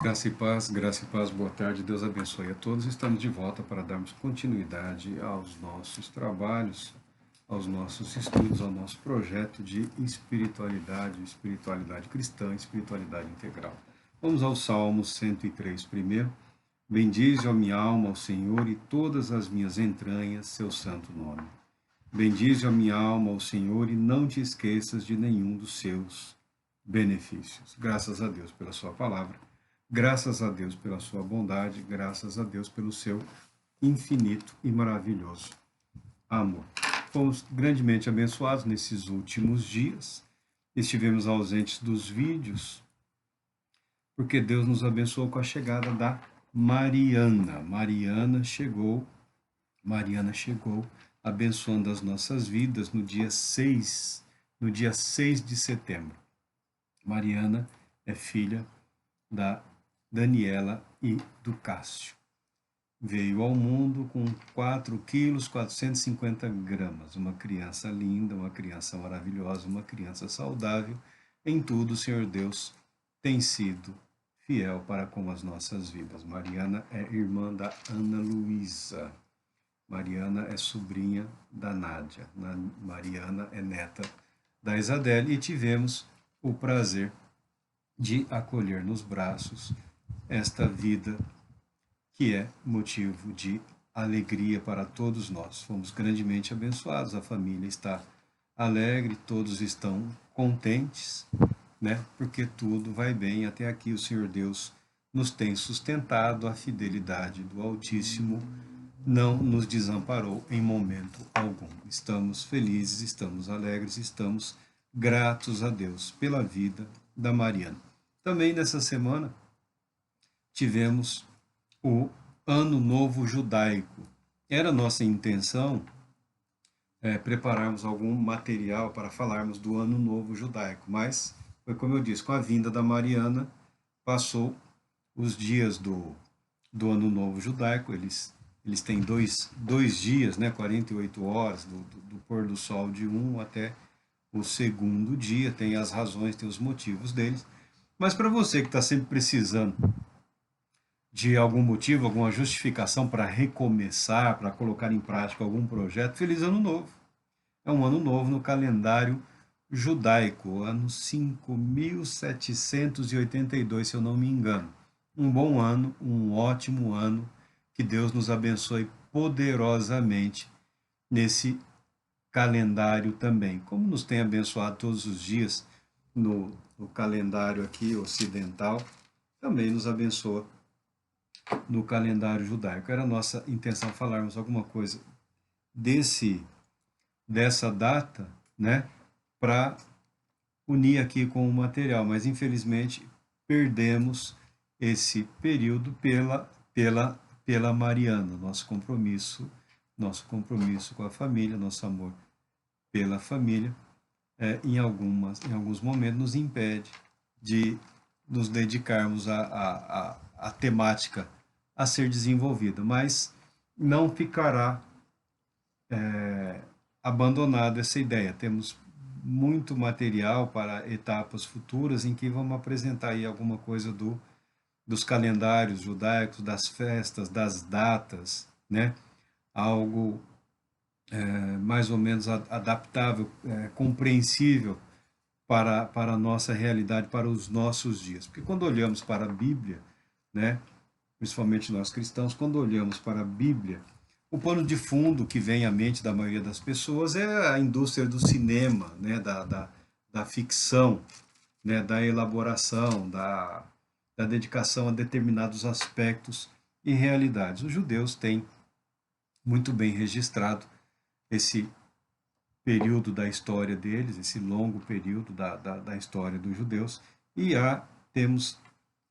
Graça e paz, boa tarde, Deus abençoe a todos. Estamos de volta para darmos continuidade aos nossos trabalhos, aos nossos estudos, ao nosso projeto de espiritualidade cristã, espiritualidade integral. Vamos ao Salmo 103 primeiro. Bendize, ó minha alma, ao Senhor, e todas as minhas entranhas, seu santo nome. Bendize, ó minha alma, ao Senhor, e não te esqueças de nenhum dos seus benefícios. Graças a Deus pela sua palavra. Graças a Deus pela sua bondade, graças a Deus pelo seu infinito e maravilhoso amor. Fomos grandemente abençoados nesses últimos dias. Estivemos ausentes dos vídeos, porque Deus nos abençoou com a chegada da Mariana. Mariana chegou abençoando as nossas vidas no dia 6 de setembro. Mariana é filha da Daniela e do Cássio. Veio ao mundo com 4 quilos 450 gramas, uma criança linda, uma criança maravilhosa, uma criança saudável. Em tudo, o Senhor Deus tem sido fiel para com as nossas vidas. Mariana é irmã da Ana Luísa. Mariana é sobrinha da Nádia. Mariana é neta da Isadele e tivemos o prazer de acolher nos braços esta vida que é motivo de alegria para todos nós. Fomos grandemente abençoados, a família está alegre, todos estão contentes, né? Porque tudo vai bem. Até aqui o Senhor Deus nos tem sustentado, a fidelidade do Altíssimo não nos desamparou em momento algum. Estamos felizes, estamos alegres, estamos gratos a Deus pela vida da Mariana. Também nessa semana tivemos o Ano Novo Judaico. Era nossa intenção prepararmos algum material para falarmos do Ano Novo Judaico, mas foi como eu disse, com a vinda da Mariana, passou os dias do Ano Novo Judaico, eles têm dois dias, né, 48 horas, do pôr do sol de um até o segundo dia, tem as razões, tem os motivos deles, mas para você que está sempre precisando de algum motivo, alguma justificação para recomeçar, para colocar em prática algum projeto, feliz ano novo. É um ano novo no calendário judaico, ano 5782, se eu não me engano. Um bom ano, um ótimo ano, que Deus nos abençoe poderosamente nesse calendário também, como nos tem abençoado todos os dias no calendário aqui ocidental, também nos abençoa no calendário judaico. Era nossa intenção falarmos alguma coisa dessa data, né, para unir aqui com o material, mas infelizmente perdemos esse período pela Mariana, nosso compromisso com a família, nosso amor pela família, em alguns momentos nos impede de nos dedicarmos à temática a ser desenvolvida, mas não ficará abandonada essa ideia. Temos muito material para etapas futuras em que vamos apresentar aí alguma coisa dos calendários judaicos, das festas, das datas, né? Algo mais ou menos adaptável, compreensível para a nossa realidade, para os nossos dias. Porque quando olhamos para a Bíblia, né, principalmente nós cristãos, quando olhamos para a Bíblia, o pano de fundo que vem à mente da maioria das pessoas é a indústria do cinema, né, da ficção, né, da elaboração, da dedicação a determinados aspectos e realidades. Os judeus têm muito bem registrado esse período da história deles, esse longo período da história dos judeus, e temos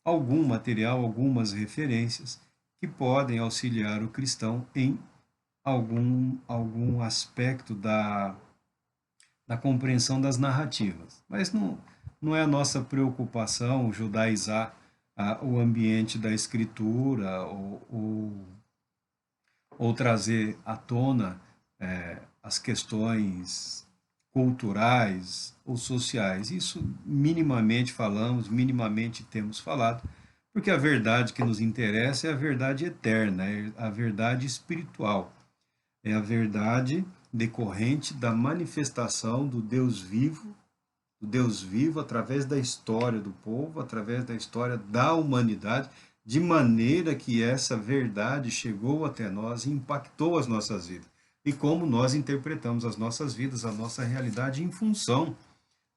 algum material, algumas referências que podem auxiliar o cristão em algum aspecto da compreensão das narrativas. Mas não é a nossa preocupação judaizar o ambiente da escritura ou trazer à tona as questões culturais ou sociais. Isso minimamente falamos, minimamente temos falado, Porque a verdade que nos interessa é a verdade eterna, é a verdade espiritual, é a verdade decorrente da manifestação do Deus vivo através da história do povo, através da história da humanidade, de maneira que essa verdade chegou até nós e impactou as nossas vidas. E como nós interpretamos as nossas vidas, a nossa realidade em função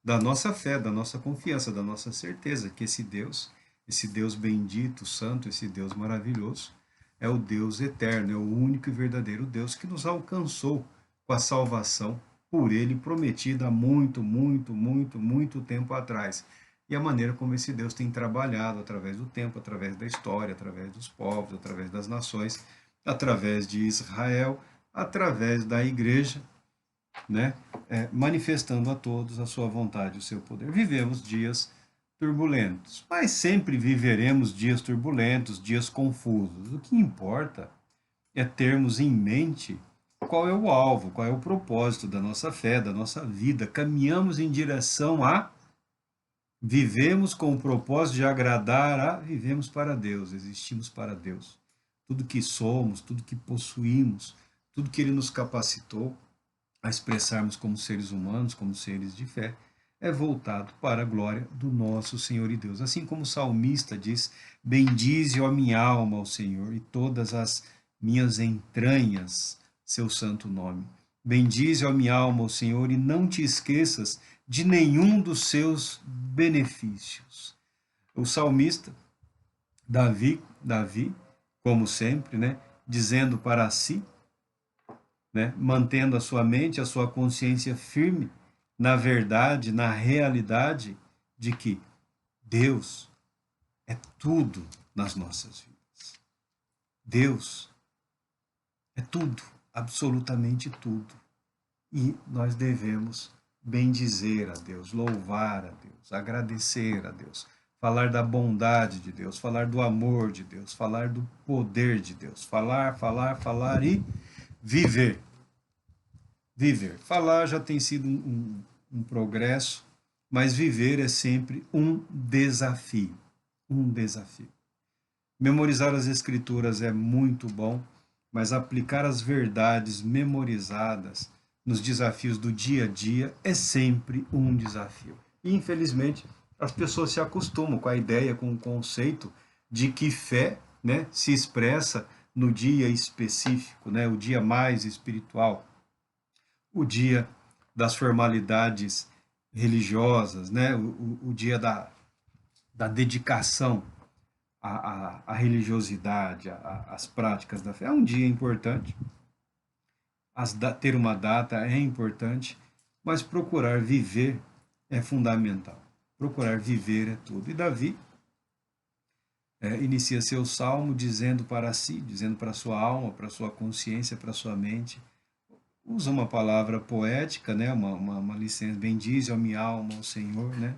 da nossa fé, da nossa confiança, da nossa certeza que esse Deus bendito, santo, esse Deus maravilhoso, é o Deus eterno, é o único e verdadeiro Deus que nos alcançou com a salvação por ele prometida há muito, muito, muito, muito tempo atrás. E a maneira como esse Deus tem trabalhado através do tempo, através da história, através dos povos, através das nações, através de Israel, através da igreja, né? Manifestando a todos a sua vontade, o seu poder. Vivemos dias turbulentos, mas sempre viveremos dias turbulentos, dias confusos. O que importa é termos em mente qual é o alvo, qual é o propósito da nossa fé, da nossa vida. Caminhamos em direção a vivemos com o propósito de agradar a vivemos para Deus, existimos para Deus. Tudo que somos, tudo que possuímos, tudo que ele nos capacitou a expressarmos como seres humanos, como seres de fé, é voltado para a glória do nosso Senhor e Deus. Assim como o salmista diz: bendize, ó minha alma, ao Senhor, e todas as minhas entranhas, seu santo nome. Bendize, ó minha alma, ao Senhor, e não te esqueças de nenhum dos seus benefícios. O salmista, Davi, como sempre, né, dizendo para si, né, mantendo a sua mente, a sua consciência firme na verdade, na realidade de que Deus é tudo nas nossas vidas. Deus é tudo, absolutamente tudo. E nós devemos bendizer a Deus, louvar a Deus, agradecer a Deus, falar da bondade de Deus, falar do amor de Deus, falar do poder de Deus, falar, falar, falar e viver. Viver. Falar já tem sido um progresso, mas viver é sempre um desafio. Um desafio. Memorizar as escrituras é muito bom, mas aplicar as verdades memorizadas nos desafios do dia a dia é sempre um desafio. E, infelizmente, as pessoas se acostumam com a ideia, com o conceito de que fé, né, se expressa no dia específico, né, o dia mais espiritual, o dia das formalidades religiosas, né, o dia da dedicação à religiosidade, às práticas da fé. É um dia importante, ter uma data é importante, mas procurar viver é fundamental. Procurar viver é tudo. E Davi inicia seu salmo dizendo para si, dizendo para sua alma, para sua consciência, para sua mente, usa uma palavra poética, né? Uma licença, bendize a minha alma ao Senhor, né?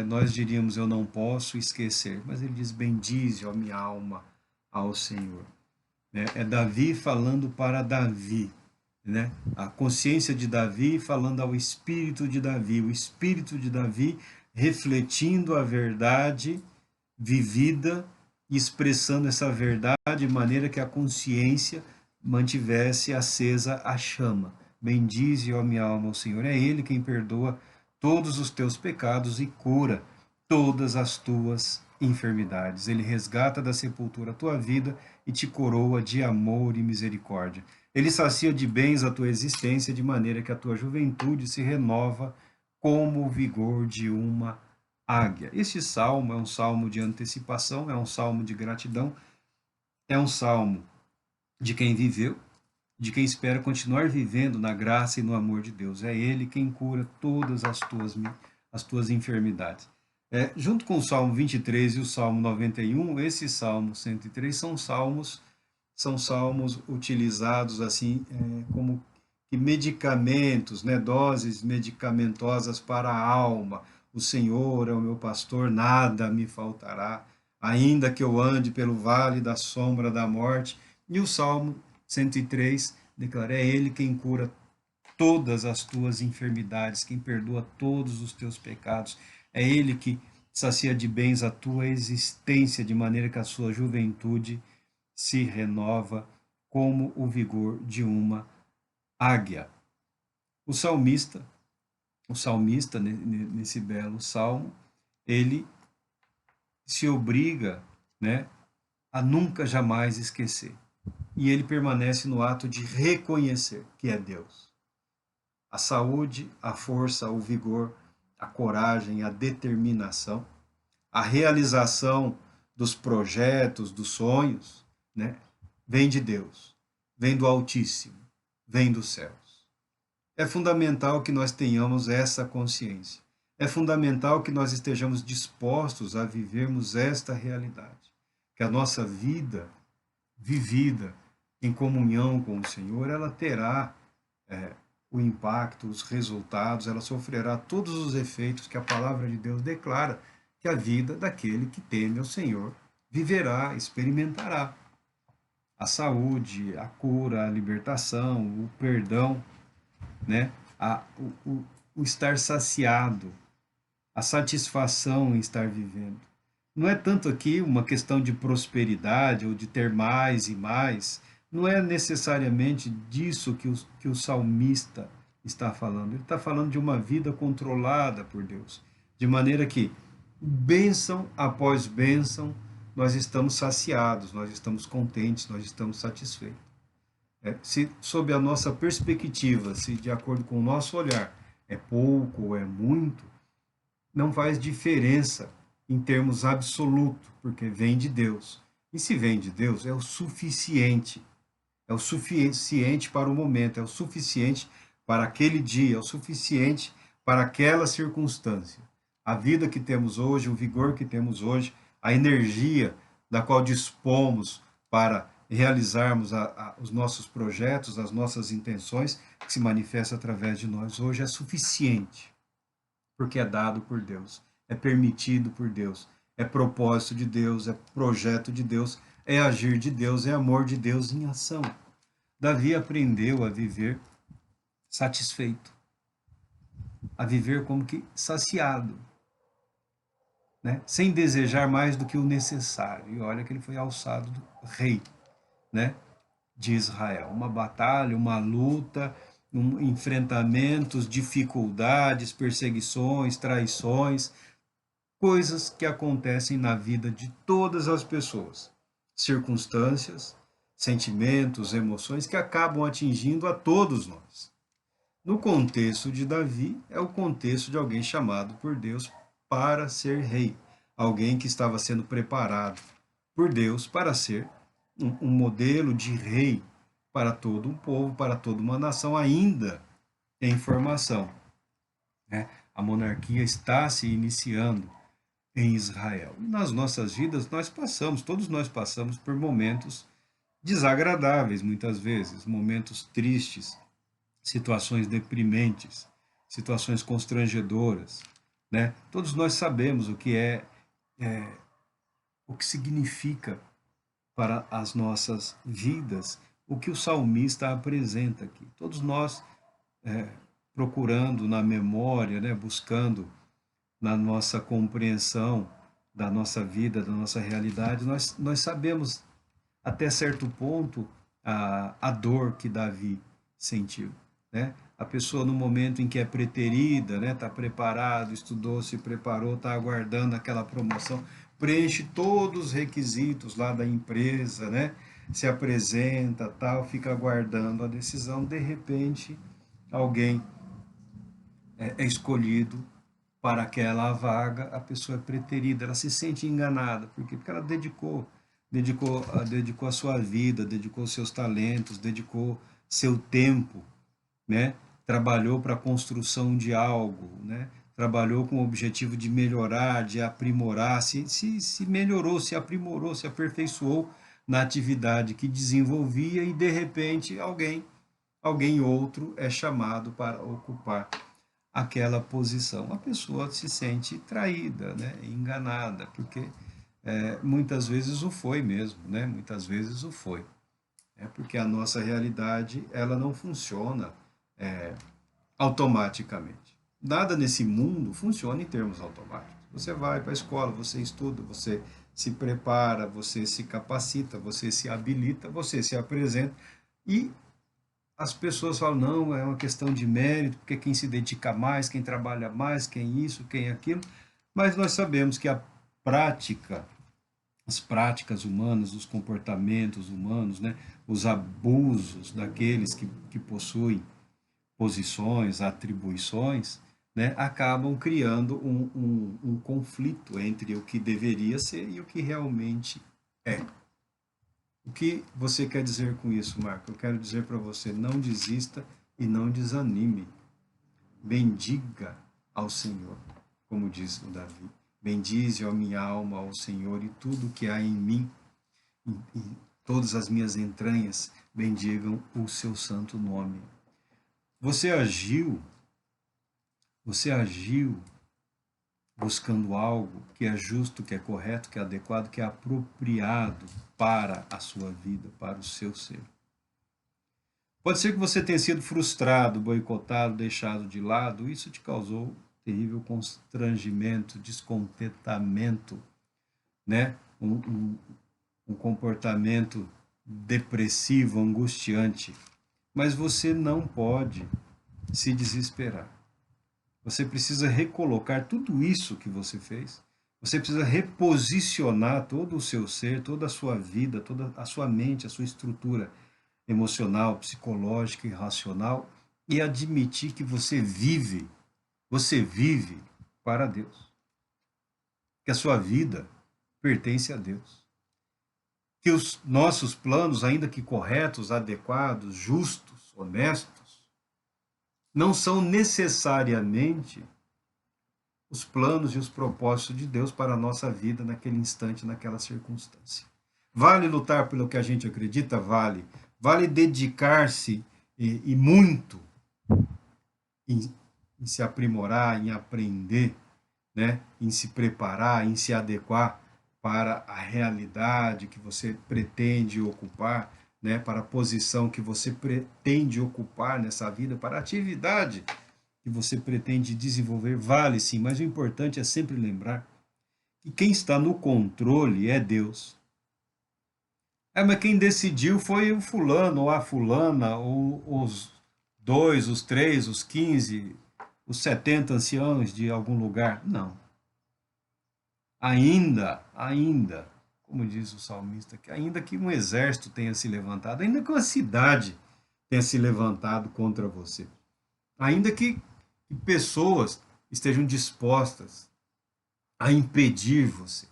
Nós diríamos eu não posso esquecer, mas ele diz bendize a minha alma ao Senhor. Né? É Davi falando para Davi, né? A consciência de Davi falando ao espírito de Davi, o espírito de Davi refletindo a verdade vivida, expressando essa verdade de maneira que a consciência mantivesse acesa a chama. Bendize, ó minha alma, ao Senhor. É Ele quem perdoa todos os teus pecados e cura todas as tuas enfermidades. Ele resgata da sepultura a tua vida e te coroa de amor e misericórdia. Ele sacia de bens a tua existência, de maneira que a tua juventude se renova como o vigor de uma águia. Este salmo é um salmo de antecipação, é um salmo de gratidão, é um salmo de quem viveu, de quem espera continuar vivendo na graça e no amor de Deus. É Ele quem cura todas as tuas enfermidades. Junto com o Salmo 23 e o Salmo 91, esse Salmo 103 são salmos utilizados assim como medicamentos, né, doses medicamentosas para a alma. O Senhor é o meu pastor, nada me faltará, ainda que eu ande pelo vale da sombra da morte. E o Salmo 103 declara: é Ele quem cura todas as tuas enfermidades, quem perdoa todos os teus pecados. É Ele que sacia de bens a tua existência, de maneira que a sua juventude se renova como o vigor de uma águia. O salmista, nesse belo salmo, ele se obriga, né, a nunca jamais esquecer. E ele permanece no ato de reconhecer que é Deus. A saúde, a força, o vigor, a coragem, a determinação, a realização dos projetos, dos sonhos, né, vem de Deus, vem do Altíssimo, vem dos céus. É fundamental que nós tenhamos essa consciência. É fundamental que nós estejamos dispostos a vivermos esta realidade. Que a nossa vida vivida em comunhão com o Senhor, ela terá o impacto, os resultados, ela sofrerá todos os efeitos que a palavra de Deus declara que a vida daquele que teme ao Senhor viverá, experimentará. A saúde, a cura, a libertação, o perdão, né? O estar saciado, a satisfação em estar vivendo. Não é tanto aqui uma questão de prosperidade ou de ter mais e mais, não é necessariamente disso que o salmista está falando. Ele está falando de uma vida controlada por Deus, de maneira que, bênção após bênção, nós estamos saciados, nós estamos contentes, nós estamos satisfeitos. Se sob a nossa perspectiva, se de acordo com o nosso olhar, é pouco ou é muito, não faz diferença em termos absolutos, porque vem de Deus. E se vem de Deus, é o suficiente. É o suficiente para o momento, é o suficiente para aquele dia, é o suficiente para aquela circunstância. A vida que temos hoje, o vigor que temos hoje, a energia da qual dispomos para realizarmos os nossos projetos, as nossas intenções, que se manifesta através de nós hoje, é suficiente, porque é dado por Deus, é permitido por Deus, é propósito de Deus, é projeto de Deus, é agir de Deus, é amor de Deus em ação. Davi aprendeu a viver satisfeito, a viver como que saciado, né? Sem desejar mais do que o necessário. E olha que ele foi alçado rei, né, de Israel. Uma batalha, uma luta, enfrentamentos, dificuldades, perseguições, traições, coisas que acontecem na vida de todas as pessoas, circunstâncias, sentimentos, emoções que acabam atingindo a todos nós. No contexto de Davi, é o contexto de alguém chamado por Deus para ser rei, alguém que estava sendo preparado por Deus para ser um modelo de rei para todo um povo, para toda uma nação ainda em formação, né? A monarquia está se iniciando em Israel. E nas nossas vidas todos nós passamos por momentos desagradáveis muitas vezes, momentos tristes, situações deprimentes, situações constrangedoras, né? Todos nós sabemos o que significa para as nossas vidas o que o salmista apresenta aqui. Todos nós procurando na memória, né, buscando na nossa compreensão da nossa vida, da nossa realidade, nós sabemos até certo ponto a dor que Davi sentiu, né? A pessoa no momento em que é preterida, né, está preparado, estudou, se preparou, está aguardando aquela promoção, preenche todos os requisitos lá da empresa, né? Se apresenta, tal, fica aguardando a decisão, de repente alguém é escolhido para aquela vaga, a pessoa é preterida, ela se sente enganada, porque ela dedicou a sua vida, dedicou seus talentos, dedicou seu tempo, né? Trabalhou para a construção de algo, né? Trabalhou com o objetivo de melhorar, de aprimorar, se melhorou, se aprimorou, se aperfeiçoou na atividade que desenvolvia e de repente alguém outro é chamado para ocupar aquela posição. A pessoa se sente traída, né? Enganada, porque muitas vezes o foi mesmo, né? Muitas vezes o foi. Porque a nossa realidade ela não funciona automaticamente. Nada nesse mundo funciona em termos automáticos. Você vai para a escola, você estuda, você se prepara, você se capacita, você se habilita, você se apresenta e as pessoas falam, não, é uma questão de mérito, porque quem se dedica mais, quem trabalha mais, quem isso, quem aquilo, mas nós sabemos que a prática, as práticas humanas, os comportamentos humanos, né, os abusos daqueles que possuem posições, atribuições, né, acabam criando um conflito entre o que deveria ser e o que realmente é. O que você quer dizer com isso, Marco? Eu quero dizer para você, não desista e não desanime. Bendiga ao Senhor, como diz o Davi. Bendize, ó minha alma, ao Senhor, e tudo que há em mim, e todas as minhas entranhas, bendigam o seu santo nome. Você agiu buscando algo que é justo, que é correto, que é adequado, que é apropriado para a sua vida, para o seu ser. Pode ser que você tenha sido frustrado, boicotado, deixado de lado, isso te causou terrível constrangimento, descontentamento, né? Um comportamento depressivo, angustiante. Mas você não pode se desesperar. Você precisa recolocar tudo isso que você fez. Você precisa reposicionar todo o seu ser, toda a sua vida, toda a sua mente, a sua estrutura emocional, psicológica e racional e admitir que você vive para Deus. Que a sua vida pertence a Deus. Que os nossos planos, ainda que corretos, adequados, justos, honestos, não são necessariamente os planos e os propósitos de Deus para a nossa vida naquele instante, naquela circunstância. Vale lutar pelo que a gente acredita? Vale. Vale dedicar-se e muito em se aprimorar, em aprender, né? Em se preparar, em se adequar para a realidade que você pretende ocupar, né? Para a posição que você pretende ocupar nessa vida, para a atividade que você pretende desenvolver, vale sim, mas o importante é sempre lembrar que quem está no controle é Deus. Mas quem decidiu foi o fulano, ou a fulana, ou os dois, os três, os 15, os 70 anciãos de algum lugar. Não. Ainda, como diz o salmista, que ainda que um exército tenha se levantado, ainda que uma cidade tenha se levantado contra você, ainda que pessoas estejam dispostas a impedir você,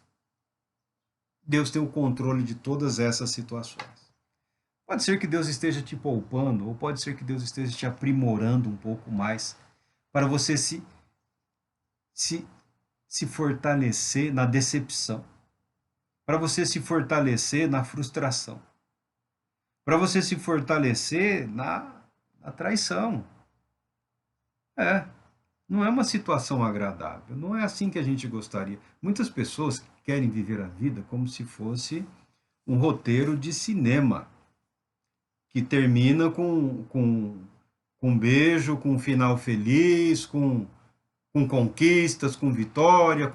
Deus tem o controle de todas essas situações. Pode ser que Deus esteja te poupando, ou pode ser que Deus esteja te aprimorando um pouco mais, para você se, se fortalecer na decepção, para você se fortalecer na frustração, para você se fortalecer na traição. Não é uma situação agradável, não é assim que a gente gostaria. Muitas pessoas querem viver a vida como se fosse um roteiro de cinema, que termina com um beijo, com um final feliz, com conquistas, com vitória,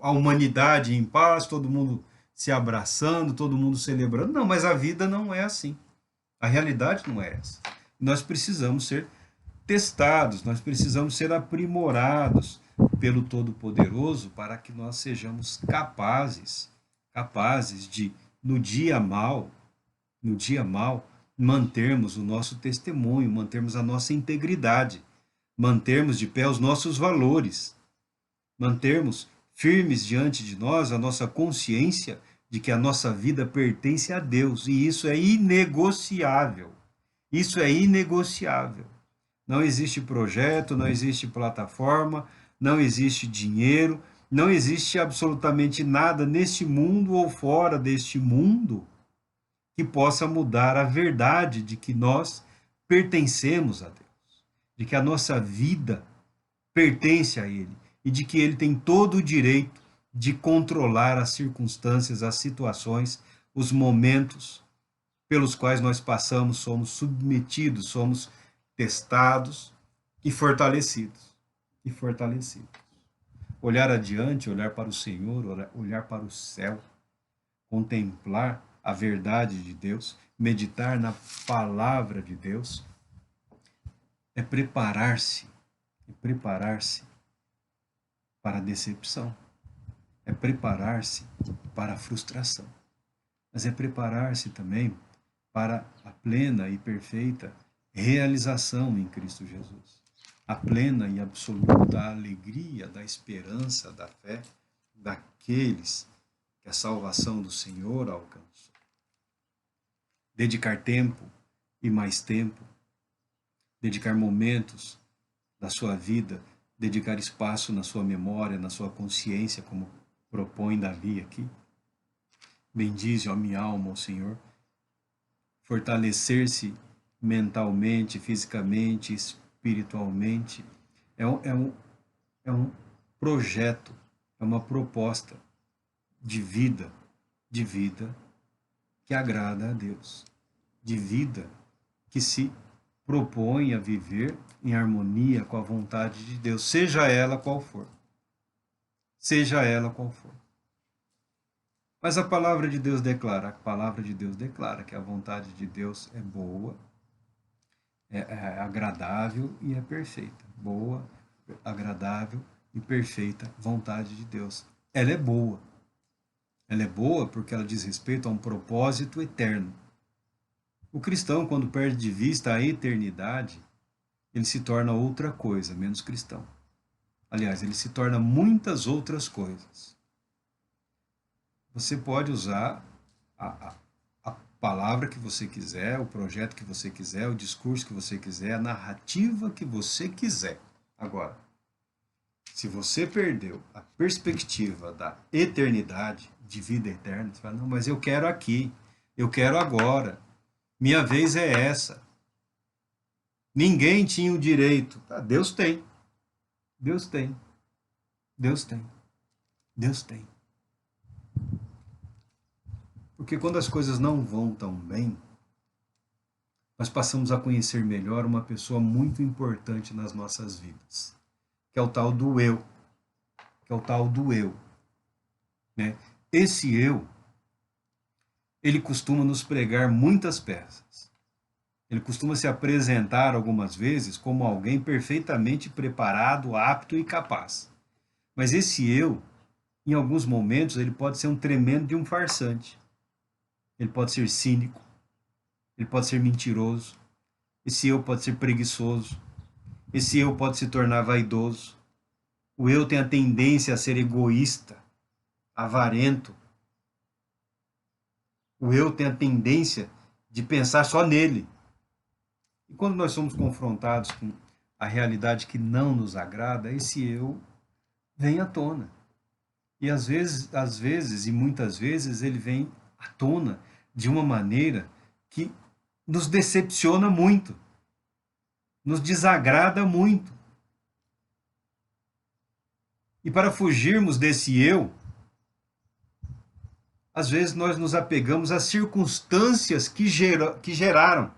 a humanidade em paz, todo mundo se abraçando, todo mundo celebrando. Não, mas a vida não é assim. A realidade não é essa. Nós precisamos ser testados, nós precisamos ser aprimorados pelo Todo-Poderoso para que nós sejamos capazes de, no dia mal, mantermos o nosso testemunho, mantermos a nossa integridade, mantermos de pé os nossos valores, mantermos firmes diante de nós a nossa consciência de que a nossa vida pertence a Deus, e isso é inegociável. Isso é inegociável. Não existe projeto, não existe plataforma, não existe dinheiro, não existe absolutamente nada neste mundo ou fora deste mundo que possa mudar a verdade de que nós pertencemos a Deus, de que a nossa vida pertence a Ele e de que Ele tem todo o direito de controlar as circunstâncias, as situações, os momentos pelos quais nós passamos, somos submetidos, somos testados e fortalecidos. olhar adiante, olhar para o Senhor, olhar para o céu, contemplar a verdade de Deus, meditar na palavra de Deus, é preparar-se para a decepção, é preparar-se para a frustração, mas é preparar-se também para a plena e perfeita realização em Cristo Jesus. A plena e absoluta alegria da esperança, da fé daqueles que a salvação do Senhor alcançou. Dedicar tempo e mais tempo, dedicar momentos da sua vida, dedicar espaço na sua memória, na sua consciência, como propõe Davi aqui. Bendize, ó minha alma, ó Senhor. Fortalecer-se mentalmente, fisicamente, espiritualmente, é um projeto, é uma proposta de vida que agrada a Deus, de vida que se propõe a viver em harmonia com a vontade de Deus, seja ela qual for. Seja ela qual for. Mas a palavra de Deus declara que a vontade de Deus é boa, é agradável e é perfeita. Boa, agradável e perfeita vontade de Deus. Ela é boa. Ela é boa porque ela diz respeito a um propósito eterno. O cristão, quando perde de vista a eternidade, ele se torna outra coisa, menos cristão. Aliás, ele se torna muitas outras coisas. Você pode usar a palavra que você quiser, o projeto que você quiser, o discurso que você quiser, a narrativa que você quiser. Agora, se você perdeu a perspectiva da eternidade, de vida eterna, você fala, não, mas eu quero aqui, eu quero agora, minha vez é essa. Ninguém tinha o direito. Ah, Deus tem. Deus tem. Deus tem. Deus tem. Porque quando as coisas não vão tão bem, nós passamos a conhecer melhor uma pessoa muito importante nas nossas vidas, que é o tal do eu, que é o tal do eu, né? Esse eu, ele costuma nos pregar muitas peças. Ele costuma se apresentar algumas vezes como alguém perfeitamente preparado, apto e capaz. Mas esse eu, em alguns momentos, ele pode ser um tremendo de um farsante. Ele pode ser cínico, ele pode ser mentiroso, esse eu pode ser preguiçoso, esse eu pode se tornar vaidoso. O eu tem a tendência a ser egoísta, avarento. O eu tem a tendência de pensar só nele. E quando nós somos confrontados com a realidade que não nos agrada, esse eu vem à tona. E às vezes e muitas vezes ele vem à tona de uma maneira que nos decepciona muito, nos desagrada muito. E para fugirmos desse eu, às vezes nós nos apegamos às circunstâncias que geraram,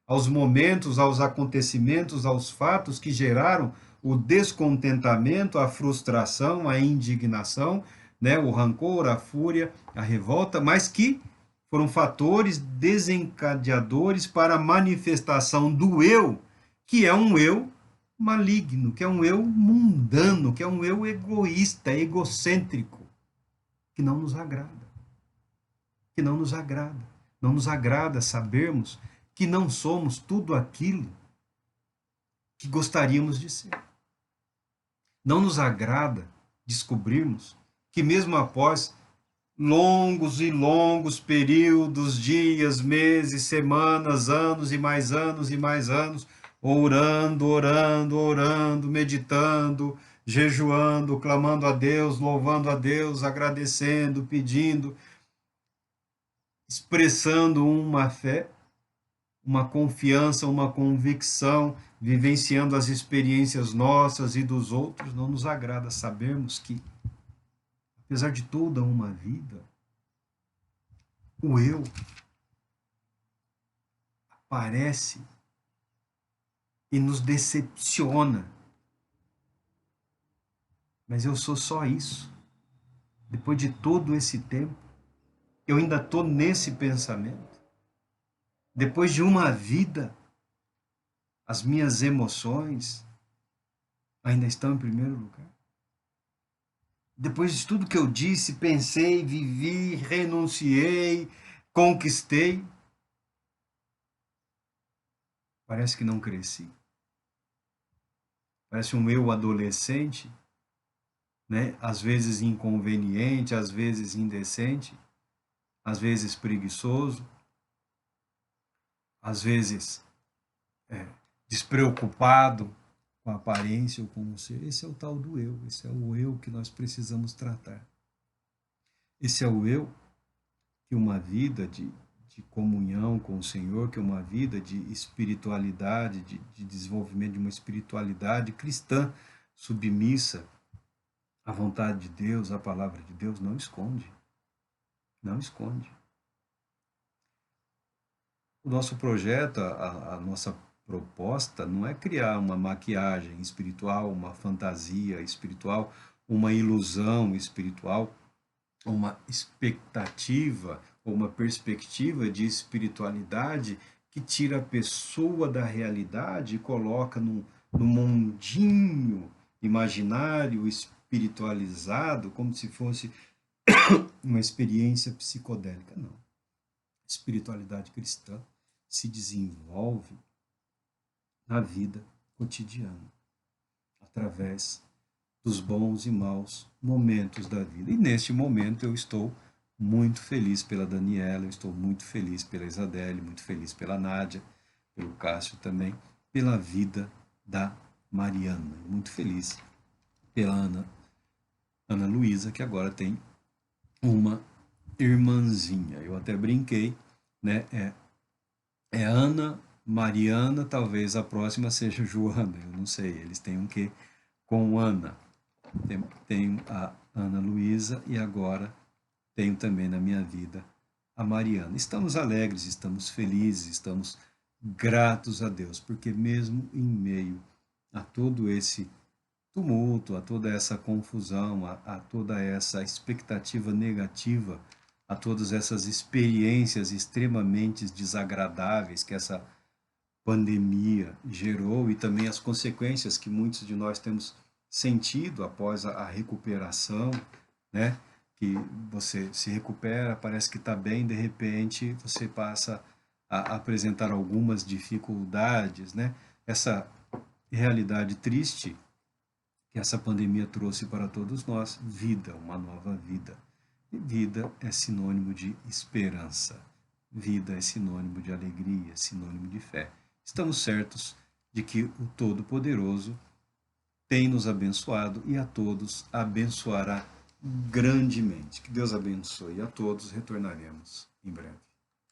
aos momentos, aos acontecimentos, aos fatos que geraram o descontentamento, a frustração, a indignação, né, o rancor, a fúria, a revolta, mas que foram fatores desencadeadores para a manifestação do eu, que é um eu maligno, que é um eu mundano, que é um eu egoísta, egocêntrico, que não nos agrada. Que não nos agrada. Não nos agrada sabermos que não somos tudo aquilo que gostaríamos de ser. Não nos agrada descobrirmos que mesmo após longos e longos períodos, dias, meses, semanas, anos e mais anos, orando, orando, orando, meditando, jejuando, clamando a Deus, louvando a Deus, agradecendo, pedindo, expressando uma fé, uma confiança, uma convicção, vivenciando as experiências nossas e dos outros, não nos agrada sabermos que, apesar de toda uma vida, o eu aparece e nos decepciona, Mas eu sou só isso. Depois de todo esse tempo, eu ainda estou nesse pensamento. Depois de uma vida, as minhas emoções ainda estão em primeiro lugar. Depois de tudo que eu disse, pensei, vivi, renunciei, conquistei, parece que não cresci. Parece um eu adolescente, né? Às vezes inconveniente, às vezes indecente, às vezes preguiçoso, às vezes despreocupado com a aparência ou com o ser. Esse é o tal do eu, esse é o eu que nós precisamos tratar. Esse é o eu que uma vida de comunhão com o Senhor, que uma vida de espiritualidade, de desenvolvimento de uma espiritualidade cristã, submissa à vontade de Deus, à palavra de Deus, não esconde. Não esconde. O nosso projeto, a nossa proposta não é criar uma maquiagem espiritual, uma fantasia espiritual, uma ilusão espiritual, uma expectativa ou uma perspectiva de espiritualidade que tira a pessoa da realidade e coloca num mundinho imaginário, espiritualizado, como se fosse uma experiência psicodélica. Não. A espiritualidade cristã se desenvolve na vida cotidiana, através dos bons e maus momentos da vida. E neste momento eu estou muito feliz pela Daniela, eu estou muito feliz pela Isadele, muito feliz pela Nádia, pelo Cássio também, pela vida da Mariana. Muito feliz pela Ana Luísa, que agora tem uma irmãzinha. Eu até brinquei, né? É Ana, Mariana, talvez a próxima seja Joana, eu não sei. Eles têm um quê com Ana. Tenho a Ana Luísa e agora tenho também na minha vida a Mariana. Estamos alegres, estamos felizes, estamos gratos a Deus, porque mesmo em meio a todo esse tumulto, a toda essa confusão, a toda essa expectativa negativa, a todas essas experiências extremamente desagradáveis que essa pandemia gerou e também as consequências que muitos de nós temos sentido após a recuperação, né? Que você se recupera, parece que está bem, de repente você passa a apresentar algumas dificuldades, né? Essa realidade triste que essa pandemia trouxe para todos nós, vida, uma nova vida. E vida é sinônimo de esperança. Vida é sinônimo de alegria, sinônimo de fé. Estamos certos de que o Todo-Poderoso tem nos abençoado e a todos abençoará grandemente. Que Deus abençoe a todos. Retornaremos em breve.